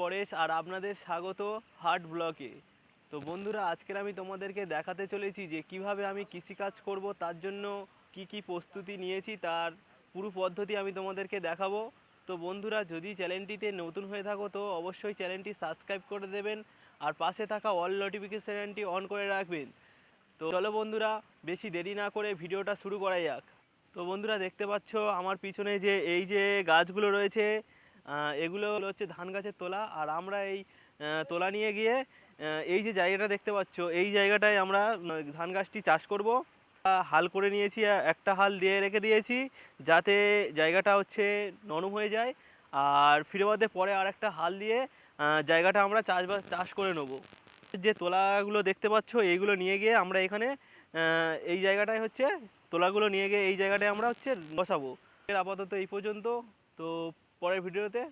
পরেশ আর আপনাদের স্বাগত হাট ব্লকে। তো বন্ধুরা, আজকের আমি তোমাদেরকে দেখাতে চলেছি যে কিভাবে আমি কৃষিকাজ করব, তার জন্য কি কি প্রস্তুতি নিয়েছি তার পুরো পদ্ধতি আমি তোমাদেরকে দেখাবো। তো বন্ধুরা, যদি চ্যানেলটিতে নতুন হয়ে থাকো তো অবশ্যই চ্যানেলটি সাবস্ক্রাইব করে দেবেন আর পাশে থাকা অল নোটিফিকেশনটি অন করে রাখবেন। তো চলো বন্ধুরা, বেশি দেরি না করে ভিডিওটা শুরু করা যাক। তো বন্ধুরা, দেখতে পাচ্ছ আমার পিছনে যে এই যে গাছগুলো রয়েছে, এগুলো হচ্ছে ধান গাছের তোলা। আর আমরা এই তোলা নিয়ে গিয়ে এই যে জায়গাটা দেখতে পাচ্ছ, এই জায়গাটায় আমরা ধান গাছটি চাষ করব। হাল করে নিয়েছি, একটা হাল দিয়ে রেখে দিয়েছি যাতে জায়গাটা হচ্ছে নরম হয়ে যায়। আর ফিরে বাদে পরে আর একটা হাল দিয়ে জায়গাটা আমরা চাষ করে নেব। যে তোলাগুলো দেখতে পাচ্ছ, এইগুলো নিয়ে গিয়ে আমরা এখানে এই জায়গাটায় হচ্ছে তোলাগুলো নিয়ে গিয়ে এই জায়গাটায় আমরা হচ্ছে বসাবো। আপাতত এই পর্যন্ত। তো পরের ভিডিওতে